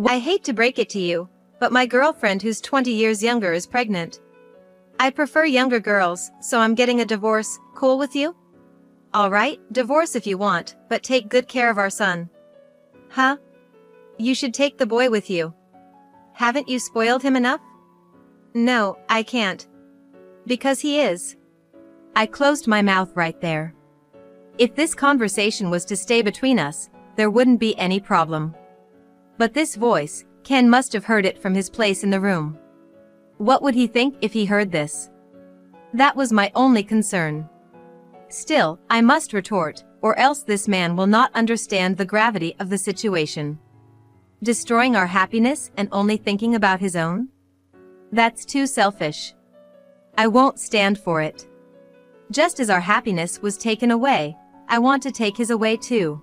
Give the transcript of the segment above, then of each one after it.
I hate to break it to you, but my girlfriend who's 20 years younger is pregnant. I prefer younger girls, so I'm getting a divorce. Cool with you? Alright, divorce if you want, but take good care of our son. Huh? You should take the boy with you. Haven't you spoiled him enough? No, I can't. Because he is. I closed my mouth right there. If this conversation was to stay between us, there wouldn't be any problem. But this voice, Ken must have heard it from his place in the room. What would he think if he heard this? That was my only concern. Still, I must retort, or else this man will not understand the gravity of the situation. Destroying our happiness and only thinking about his own? That's too selfish. I won't stand for it. Just as our happiness was taken away, I want to take his away too.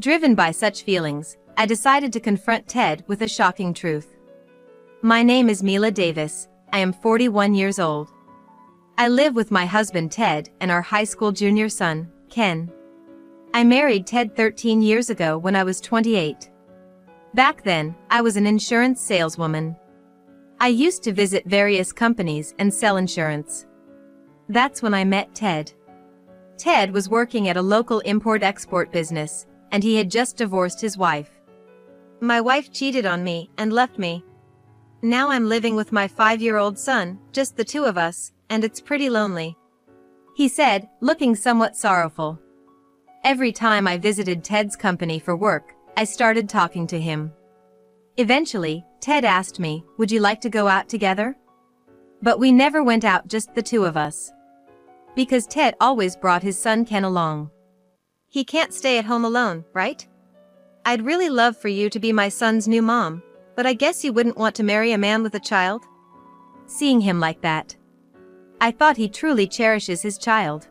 Driven by such feelings, I decided to confront Ted with a shocking truth. My name is Mila Davis. I am 41 years old. I live with my husband Ted and our high school junior son, Ken. I married Ted 13 years ago when I was 28. Back then, I was an insurance saleswoman. I used to visit various companies and sell insurance. That's when I met Ted. Ted was working at a local import-export business, and he had just divorced his wife. My wife cheated on me and left me. Now I'm living with my 5-year-old son, just the two of us, and it's pretty lonely. He said, looking somewhat sorrowful. Every time I visited Ted's company for work, I started talking to him. Eventually, Ted asked me, would you like to go out together? But we never went out, just the two of us. Because Ted always brought his son Ken along. He can't stay at home alone, right? I'd really love for you to be my son's new mom, but I guess you wouldn't want to marry a man with a child? Seeing him like that, I thought he truly cherishes his child.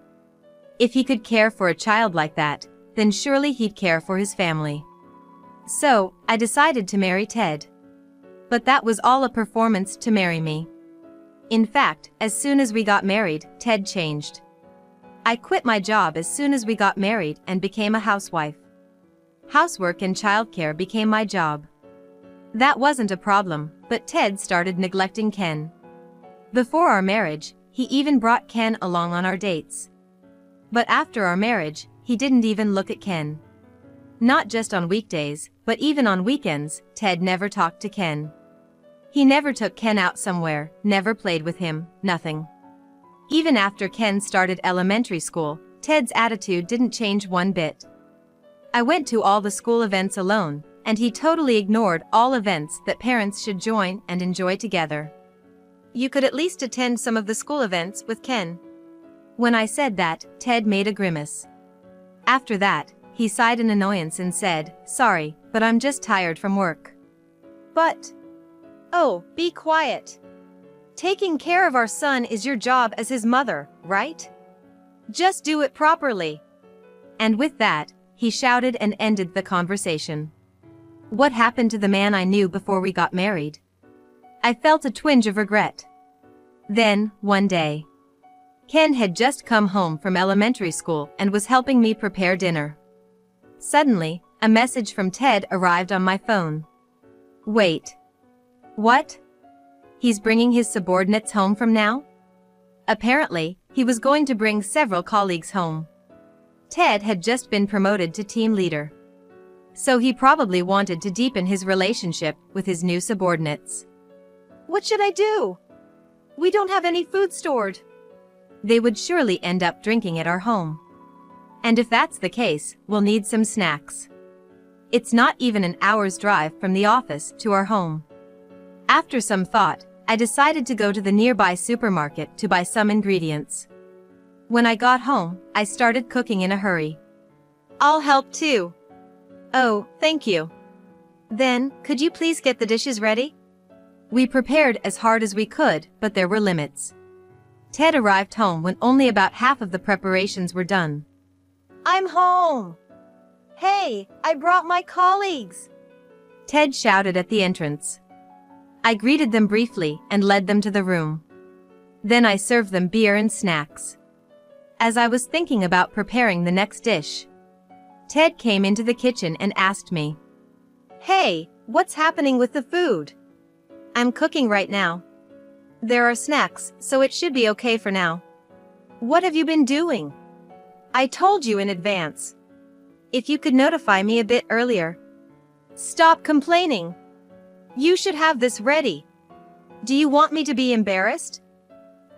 If he could care for a child like that, then surely he'd care for his family. So, I decided to marry Ted. But that was all a performance to marry me. In fact, as soon as we got married, Ted changed. I quit my job as soon as we got married and became a housewife. Housework and childcare became my job. That wasn't a problem, but Ted started neglecting Ken. Before our marriage, he even brought Ken along on our dates. But after our marriage, he didn't even look at Ken. Not just on weekdays, but even on weekends, Ted never talked to Ken. He never took Ken out somewhere, never played with him, nothing. Even after Ken started elementary school, Ted's attitude didn't change one bit. I went to all the school events alone, and he totally ignored all events that parents should join and enjoy together. You could at least attend some of the school events with Ken. When I said that, Ted made a grimace. After that, he sighed in annoyance and said, sorry, but I'm just tired from work. But... oh, be quiet. Taking care of our son is your job as his mother, right? Just do it properly. And with that, he shouted and ended the conversation. What happened to the man I knew before we got married? I felt a twinge of regret. Then, one day, Ken had just come home from elementary school and was helping me prepare dinner. Suddenly, a message from Ted arrived on my phone. Wait. What? He's bringing his subordinates home from now? Apparently, he was going to bring several colleagues home. Ted had just been promoted to team leader. So he probably wanted to deepen his relationship with his new subordinates. What should I do? We don't have any food stored. They would surely end up drinking at our home. And if that's the case, we'll need some snacks. It's not even an hour's drive from the office to our home. After some thought, I decided to go to the nearby supermarket to buy some ingredients. When I got home, I started cooking in a hurry. I'll help too. Oh, thank you. Then, could you please get the dishes ready? We prepared as hard as we could, but there were limits. Ted arrived home when only about half of the preparations were done. I'm home! Hey, I brought my colleagues! Ted shouted at the entrance. I greeted them briefly and led them to the room. Then I served them beer and snacks. As I was thinking about preparing the next dish, Ted came into the kitchen and asked me, Hey, what's happening with the food? I'm cooking right now. There are snacks, so it should be okay for now. What have you been doing? I told you in advance. If you could notify me a bit earlier. Stop complaining. You should have this ready. Do you want me to be embarrassed?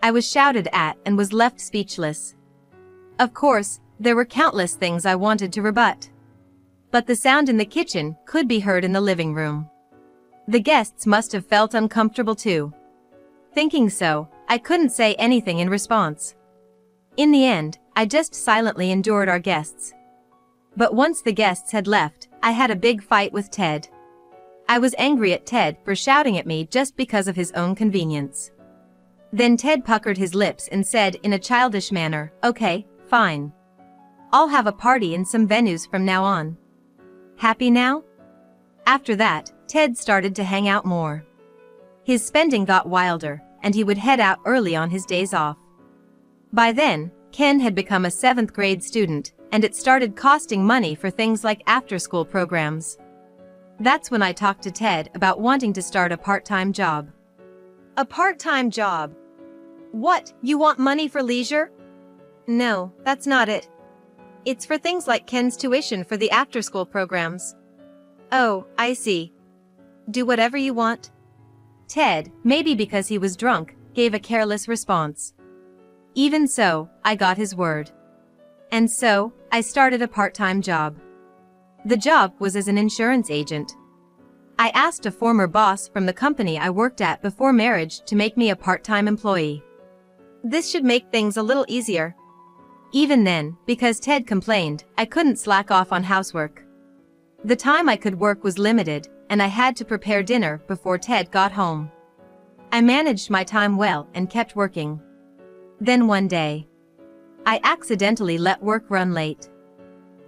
I was shouted at and was left speechless. Of course, there were countless things I wanted to rebut. But the sound in the kitchen could be heard in the living room. The guests must have felt uncomfortable too. Thinking so, I couldn't say anything in response. In the end, I just silently endured our guests. But once the guests had left, I had a big fight with Ted. I was angry at Ted for shouting at me just because of his own convenience. Then Ted puckered his lips and said in a childish manner, "Okay, fine. I'll have a party in some venues from now on. Happy now?" After that, Ted started to hang out more. His spending got wilder, and he would head out early on his days off. By then, Ken had become a 7th grade student, and it started costing money for things like after-school programs. That's when I talked to Ted about wanting to start a part-time job. A part-time job? What, you want money for leisure? No, that's not it. It's for things like Ken's tuition for the after-school programs. Oh, I see. Do whatever you want. Ted, maybe because he was drunk, gave a careless response. Even so, I got his word. And so, I started a part-time job. The job was as an insurance agent. I asked a former boss from the company I worked at before marriage to make me a part-time employee. This should make things a little easier. Even then, because Ted complained, I couldn't slack off on housework. The time I could work was limited, and I had to prepare dinner before Ted got home. I managed my time well and kept working. Then one day, I accidentally let work run late.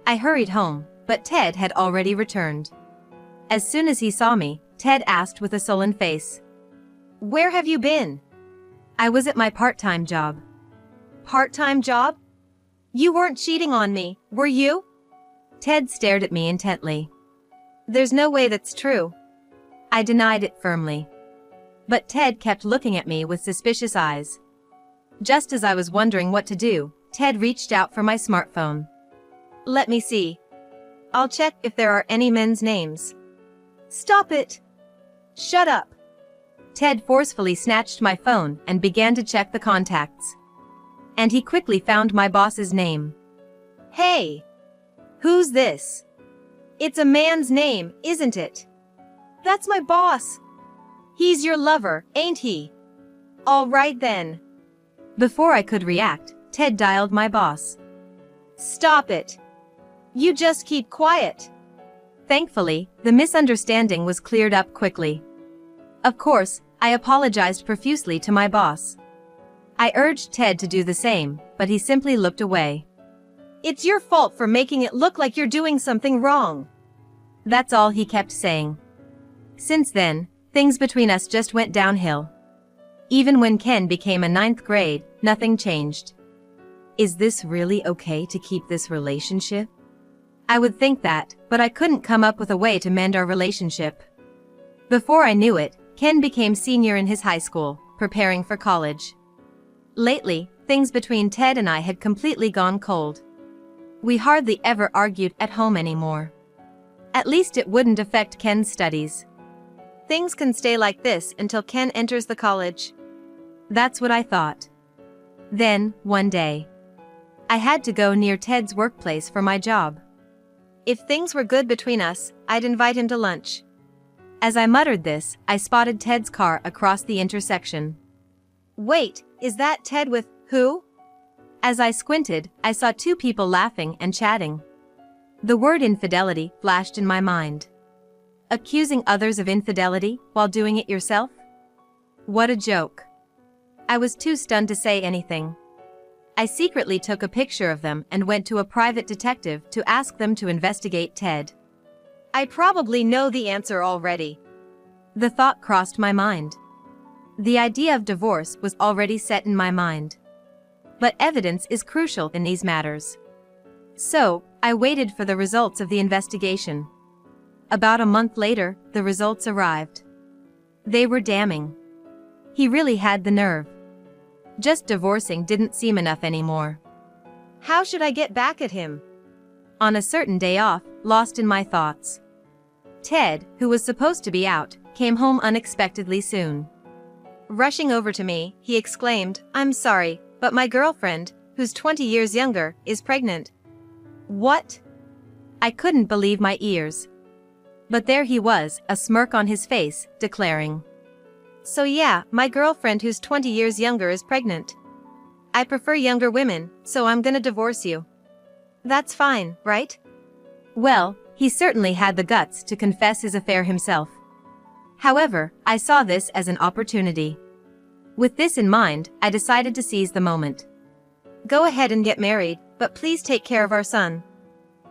I hurried home, but Ted had already returned. As soon as he saw me, Ted asked with a sullen face, "Where have you been?" I was at my part-time job. Part-time job? You weren't cheating on me, were you? Ted stared at me intently. There's no way that's true. I denied it firmly. But Ted kept looking at me with suspicious eyes. Just as I was wondering what to do, Ted reached out for my smartphone. Let me see. I'll check if there are any men's names. Stop it! Shut up! Ted forcefully snatched my phone and began to check the contacts. And he quickly found my boss's name. Hey! Who's this? It's a man's name, isn't it? That's my boss. He's your lover, ain't he? All right then. Before I could react, Ted dialed my boss. Stop it. You just keep quiet. Thankfully, the misunderstanding was cleared up quickly. Of course, I apologized profusely to my boss. I urged Ted to do the same, but he simply looked away. It's your fault for making it look like you're doing something wrong. That's all he kept saying. Since then, things between us just went downhill. Even when Ken became a 9th grade, nothing changed. Is this really okay to keep this relationship? I would think that, but I couldn't come up with a way to mend our relationship. Before I knew it, Ken became senior in his high school, preparing for college. Lately, things between Ted and I had completely gone cold. We hardly ever argued at home anymore. At least it wouldn't affect Ken's studies. Things can stay like this until Ken enters the college. That's what I thought. Then, one day, I had to go near Ted's workplace for my job. If things were good between us, I'd invite him to lunch. As I muttered this, I spotted Ted's car across the intersection. Wait, is that Ted with who? As I squinted, I saw 2 people laughing and chatting. The word infidelity flashed in my mind. Accusing others of infidelity while doing it yourself? What a joke. I was too stunned to say anything. I secretly took a picture of them and went to a private detective to ask them to investigate Ted. I probably know the answer already. The thought crossed my mind. The idea of divorce was already set in my mind. But evidence is crucial in these matters. So, I waited for the results of the investigation. About a month later, the results arrived. They were damning. He really had the nerve. Just divorcing didn't seem enough anymore. How should I get back at him? On a certain day off, lost in my thoughts. Ted, who was supposed to be out, came home unexpectedly soon. Rushing over to me, he exclaimed, "I'm sorry, but my girlfriend, who's 20 years younger, is pregnant." What? I couldn't believe my ears. But there he was, a smirk on his face, declaring, "So yeah, my girlfriend who's 20 years younger is pregnant. I prefer younger women, so I'm gonna divorce you. That's fine, right?" Well, he certainly had the guts to confess his affair himself. However, I saw this as an opportunity. With this in mind, I decided to seize the moment. "Go ahead and get married, but please take care of our son."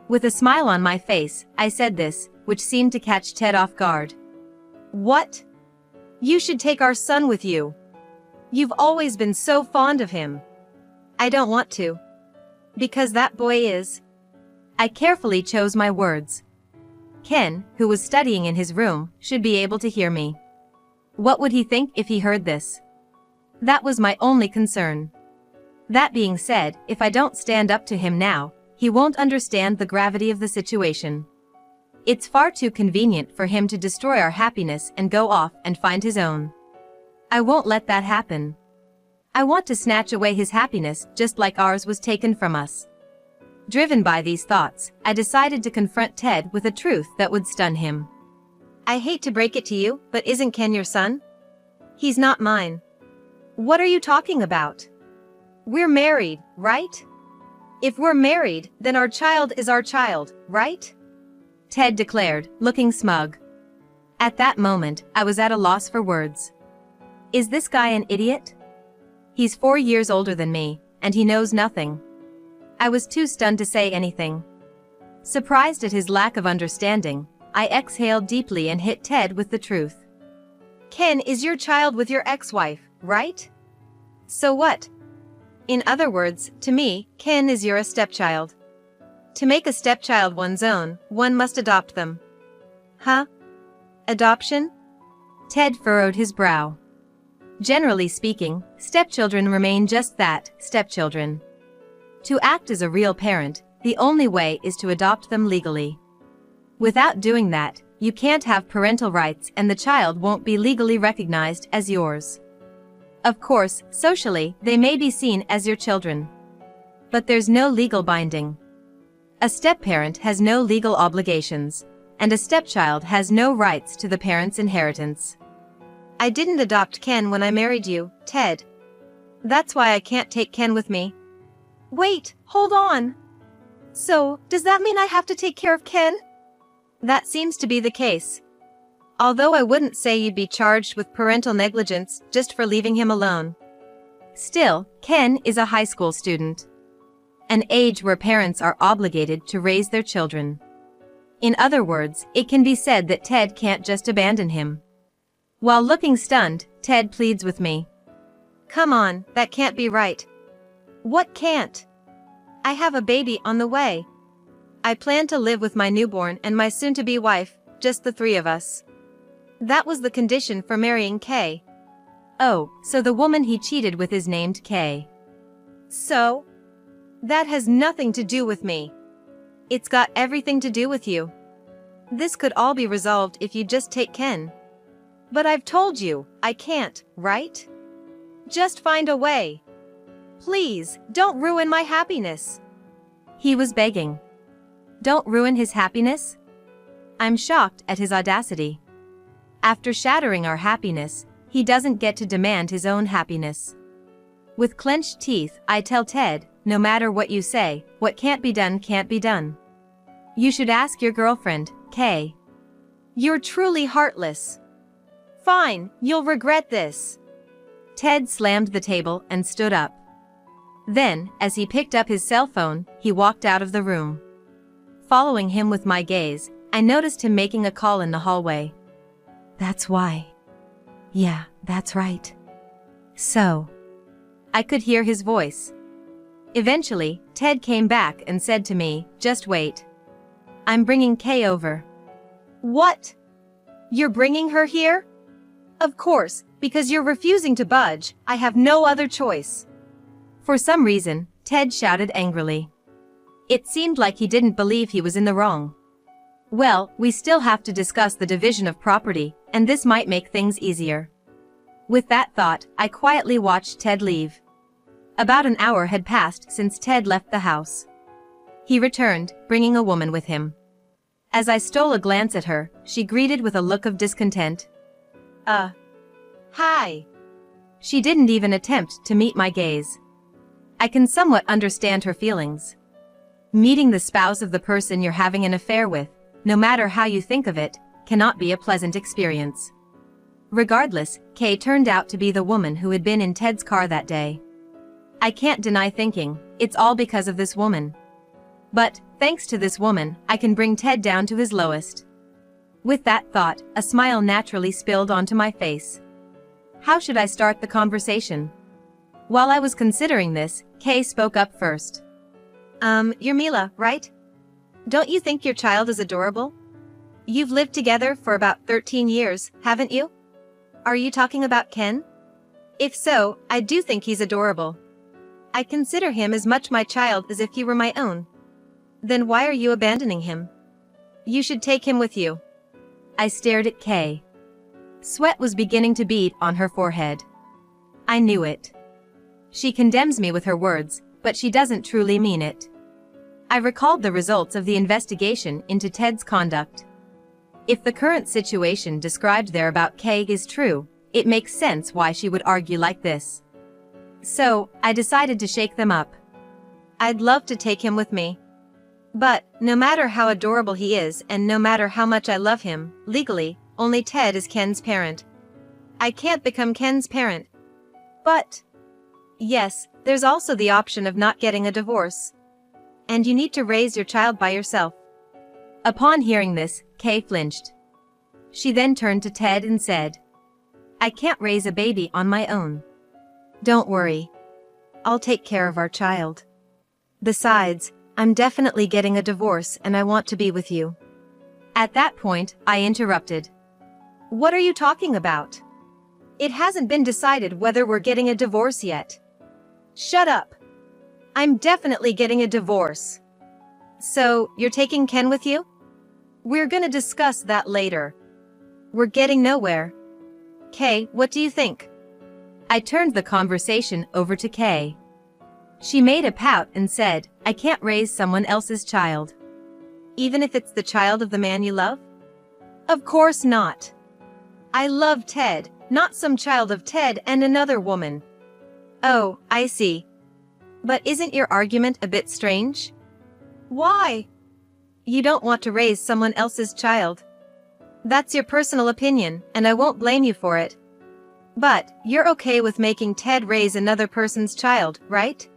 With a smile on my face, I said this, which seemed to catch Ted off guard. "What? You should take our son with you. You've always been so fond of him." "I don't want to. Because that boy is..." I carefully chose my words. Ken, who was studying in his room, should be able to hear me. What would he think if he heard this? That was my only concern. That being said, if I don't stand up to him now, he won't understand the gravity of the situation. It's far too convenient for him to destroy our happiness and go off and find his own. I won't let that happen. I want to snatch away his happiness just like ours was taken from us. Driven by these thoughts, I decided to confront Ted with a truth that would stun him. "I hate to break it to you, but isn't Ken your son? He's not mine." "What are you talking about? We're married, right? If we're married, then our child is our child, right?" Ted declared, looking smug. At that moment, I was at a loss for words. Is this guy an idiot? He's 4 years older than me, and he knows nothing. I was too stunned to say anything. Surprised at his lack of understanding, I exhaled deeply and hit Ted with the truth. "Ken is your child with your ex-wife, right? So what? In other words, to me, Ken is your stepchild. To make a stepchild one's own, one must adopt them." "Huh? Adoption?" Ted furrowed his brow. Generally speaking, stepchildren remain just that, stepchildren. To act as a real parent, the only way is to adopt them legally. Without doing that, you can't have parental rights and the child won't be legally recognized as yours. Of course, socially, they may be seen as your children. But there's no legal binding. A step-parent has no legal obligations, and a stepchild has no rights to the parent's inheritance. I didn't adopt Ken when I married you, Ted. That's why I can't take Ken with me. Wait, hold on. So, does that mean I have to take care of Ken? That seems to be the case. Although I wouldn't say you'd be charged with parental negligence just for leaving him alone. Still, Ken is a high school student. An age where parents are obligated to raise their children. In other words, it can be said that Ted can't just abandon him. While looking stunned, Ted pleads with me. Come on, that can't be right. What can't? I have a baby on the way. I plan to live with my newborn and my soon-to-be wife, just the three of us. That was the condition for marrying Kay. Oh, so the woman he cheated with is named Kay. So? That has nothing to do with me. It's got everything to do with you. This could all be resolved if you just take Ken. But I've told you, I can't, right? Just find a way. Please, don't ruin my happiness. He was begging. Don't ruin his happiness? I'm shocked at his audacity. After shattering our happiness, he doesn't get to demand his own happiness. With clenched teeth, I tell Ted, no matter what you say, what can't be done can't be done. You should ask your girlfriend, Kay. You're truly heartless. Fine, you'll regret this. Ted slammed the table and stood up. Then, as he picked up his cell phone, he walked out of the room. Following him with my gaze, I noticed him making a call in the hallway. That's why. Yeah, that's right. So. I could hear his voice. Eventually, Ted came back and said to me, just wait. I'm bringing Kay over. What? You're bringing her here? Of course, because you're refusing to budge, I have no other choice. For some reason, Ted shouted angrily. It seemed like he didn't believe he was in the wrong. Well, we still have to discuss the division of property, and this might make things easier. With that thought, I quietly watched Ted leave. About an hour had passed since Ted left the house. He returned, bringing a woman with him. As I stole a glance at her, she greeted with a look of discontent. Hi. She didn't even attempt to meet my gaze. I can somewhat understand her feelings. Meeting the spouse of the person you're having an affair with, no matter how you think of it, cannot be a pleasant experience. Regardless, Kay turned out to be the woman who had been in Ted's car that day. I can't deny thinking, it's all because of this woman. But, thanks to this woman, I can bring Ted down to his lowest. With that thought, a smile naturally spilled onto my face. How should I start the conversation? While I was considering this, Kay spoke up first. You're Mila, right? Don't you think your child is adorable? You've lived together for about 13 years, haven't you? Are you talking about Ken? If so, I do think he's adorable. I consider him as much my child as if he were my own. Then why are you abandoning him? You should take him with you. I stared at Kay. Sweat was beginning to bead on her forehead. I knew it. She condemns me with her words, but she doesn't truly mean it. I recalled the results of the investigation into Ted's conduct. If the current situation described there about Kay is true, it makes sense why she would argue like this. So, I decided to shake them up. I'd love to take him with me. But, no matter how adorable he is and no matter how much I love him, legally, only Ted is Ken's parent. I can't become Ken's parent. But, yes, there's also the option of not getting a divorce. And you need to raise your child by yourself. Upon hearing this, Kay flinched. She then turned to Ted and said, I can't raise a baby on my own. Don't worry. I'll take care of our child. Besides, I'm definitely getting a divorce and I want to be with you. At that point, I interrupted. What are you talking about? It hasn't been decided whether we're getting a divorce yet. Shut up. I'm definitely getting a divorce. So, you're taking Ken with you? We're gonna discuss that later. We're getting nowhere. Kay, what do you think? I turned the conversation over to Kay. She made a pout and said, I can't raise someone else's child. Even if it's the child of the man you love? Of course not. I love Ted, not some child of Ted and another woman. Oh, I see. But isn't your argument a bit strange? Why? You don't want to raise someone else's child. That's your personal opinion, and I won't blame you for it. But, you're okay with making Ted raise another person's child, right?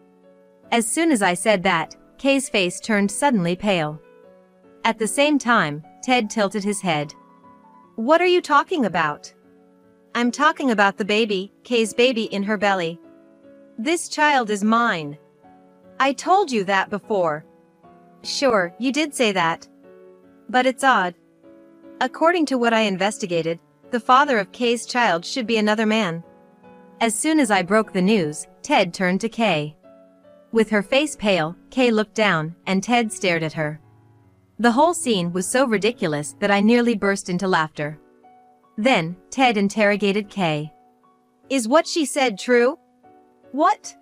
As soon as I said that, Kay's face turned suddenly pale. At the same time, Ted tilted his head. What are you talking about? I'm talking about the baby, Kay's baby in her belly. This child is mine. I told you that before. Sure, you did say that. But it's odd. According to what I investigated, the father of Kay's child should be another man. As soon as I broke the news, Ted turned to Kay. With her face pale, Kay looked down, and Ted stared at her. The whole scene was so ridiculous that I nearly burst into laughter. Then, Ted interrogated Kay. Is what she said true? What?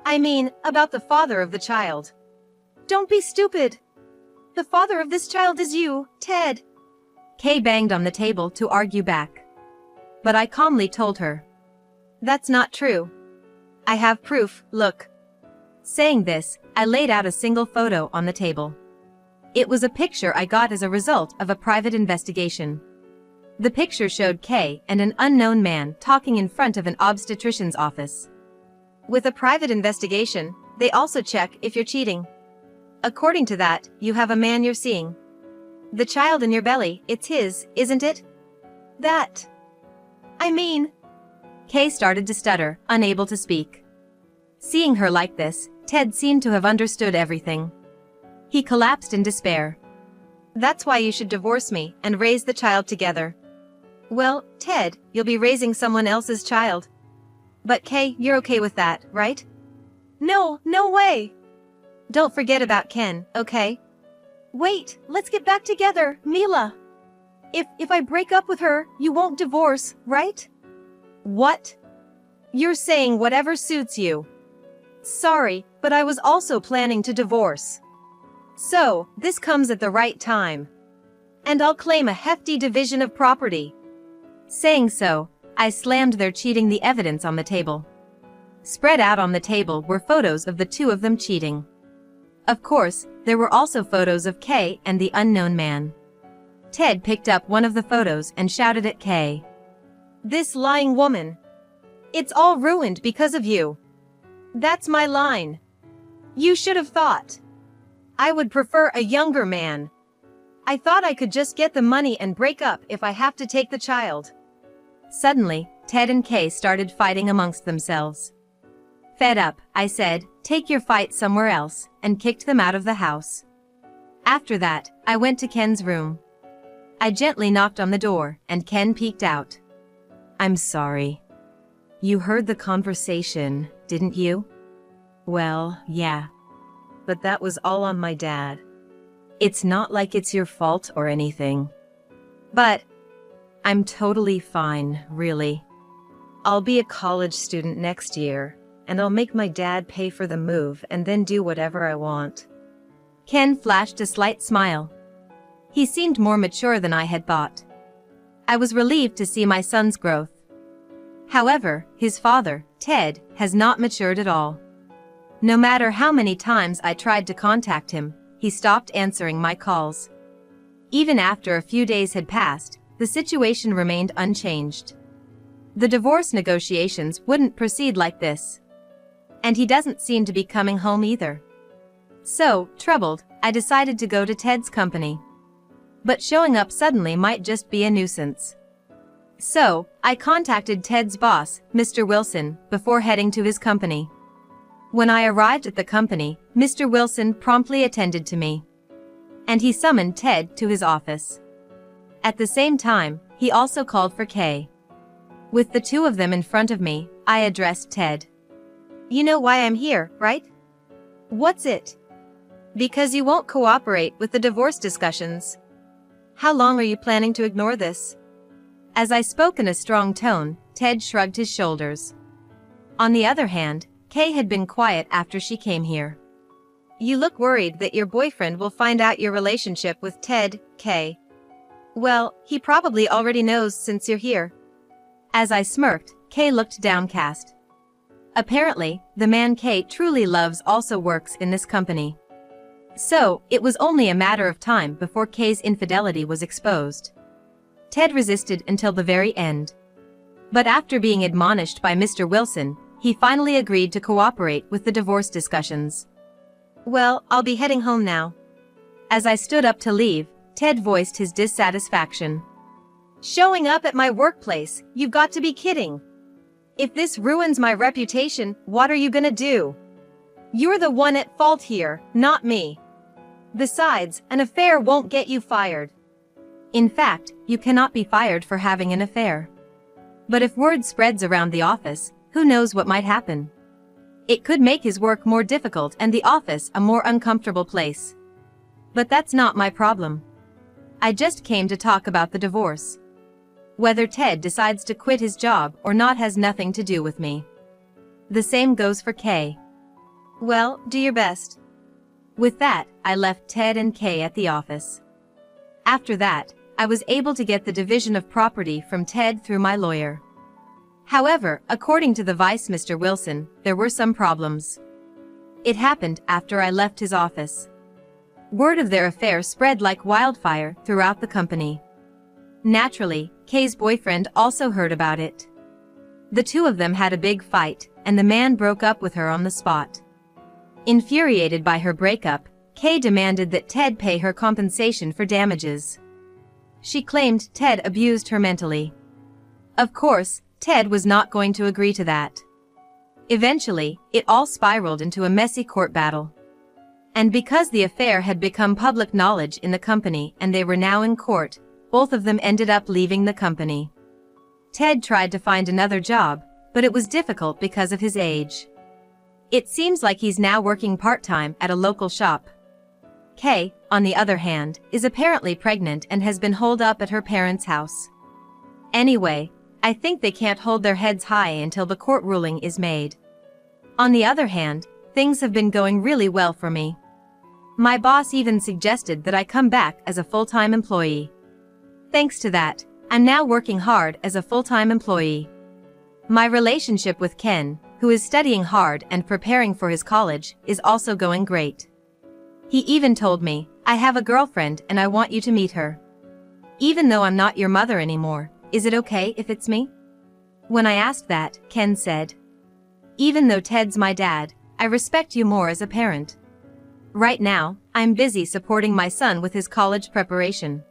I mean, about the father of the child. Don't be stupid. The father of this child is you, Ted. Kay banged on the table to argue back. But I calmly told her. That's not true. I have proof, look. Saying this, I laid out a single photo on the table. It was a picture I got as a result of a private investigation. The picture showed Kay and an unknown man talking in front of an obstetrician's office. With a private investigation, they also check if you're cheating. According to that, you have a man you're seeing. The child in your belly, it's his, isn't it? That. I mean. Kay started to stutter, unable to speak. Seeing her like this, Ted seemed to have understood everything. He collapsed in despair. That's why you should divorce me and raise the child together. Well, Ted, you'll be raising someone else's child. But Kay, you're okay with that, right? No, no way! Don't forget about Ken, okay? Wait, let's get back together, Mila. If I break up with her, you won't divorce, right? What? You're saying whatever suits you. Sorry, but I was also planning to divorce. So, this comes at the right time. And I'll claim a hefty division of property. Saying so, I slammed their cheating the evidence on the table. Spread out on the table were photos of the two of them cheating. Of course, there were also photos of Kay and the unknown man. Ted picked up one of the photos and shouted at Kay. This lying woman. It's all ruined because of you. That's my line. You should have thought. I would prefer a younger man. I thought I could just get the money and break up if I have to take the child. Suddenly, Ted and Kay started fighting amongst themselves. Fed up, I said, take your fight somewhere else, and kicked them out of the house. After that, I went to Ken's room. I gently knocked on the door, and Ken peeked out. I'm sorry. You heard the conversation, didn't you? Well, yeah. But that was all on my dad. It's not like it's your fault or anything. But I'm totally fine, really. I'll be a college student next year, and I'll make my dad pay for the move and then do whatever I want. Ken flashed a slight smile. He seemed more mature than I had thought. I was relieved to see my son's growth. However, his father, Ted, has not matured at all. No matter how many times I tried to contact him, he stopped answering my calls. Even after a few days had passed, the situation remained unchanged. The divorce negotiations wouldn't proceed like this. And he doesn't seem to be coming home either. So, troubled, I decided to go to Ted's company. But showing up suddenly might just be a nuisance. So, I contacted Ted's boss, Mr. Wilson, before heading to his company. When I arrived at the company, Mr. Wilson promptly attended to me. And he summoned Ted to his office. At the same time, he also called for Kay. With the two of them in front of me, I addressed Ted. You know why I'm here, right? What's it? Because you won't cooperate with the divorce discussions. How long are you planning to ignore this? As I spoke in a strong tone, Ted shrugged his shoulders. On the other hand, Kay had been quiet after she came here. You look worried that your boyfriend will find out your relationship with Ted, Kay. Well, he probably already knows since you're here. As I smirked, Kay looked downcast. Apparently, the man Kay truly loves also works in this company. So, it was only a matter of time before Kay's infidelity was exposed. Ted resisted until the very end. But after being admonished by Mr. Wilson, he finally agreed to cooperate with the divorce discussions. Well, I'll be heading home now. As I stood up to leave, Ted voiced his dissatisfaction. Showing up at my workplace, you've got to be kidding. If this ruins my reputation, what are you gonna do? You're the one at fault here, not me. Besides, an affair won't get you fired. In fact, you cannot be fired for having an affair. But if word spreads around the office, who knows what might happen? It could make his work more difficult and the office a more uncomfortable place. But that's not my problem. I just came to talk about the divorce. Whether Ted decides to quit his job or not has nothing to do with me. The same goes for Kay. Well, do your best. With that, I left Ted and Kay at the office. After that, I was able to get the division of property from Ted through my lawyer. However, according to the vice Mr. Wilson, there were some problems. It happened after I left his office. Word of their affair spread like wildfire throughout the company. Naturally, Kay's boyfriend also heard about it. The two of them had a big fight, and the man broke up with her on the spot. Infuriated by her breakup, Kay demanded that Ted pay her compensation for damages. She claimed Ted abused her mentally. Of course, Ted was not going to agree to that. Eventually, it all spiraled into a messy court battle. And because the affair had become public knowledge in the company and they were now in court, both of them ended up leaving the company. Ted tried to find another job, but it was difficult because of his age. It seems like he's now working part-time at a local shop. Kay, on the other hand, is apparently pregnant and has been holed up at her parents' house. Anyway, I think they can't hold their heads high until the court ruling is made. On the other hand, things have been going really well for me. My boss even suggested that I come back as a full-time employee. Thanks to that, I'm now working hard as a full-time employee. My relationship with Ken, who is studying hard and preparing for his college, is also going great. He even told me, "I have a girlfriend and I want you to meet her. Even though I'm not your mother anymore, is it okay if it's me?" When I asked that, Ken said, "Even though Ted's my dad, I respect you more as a parent. Right now, I'm busy supporting my son with his college preparation."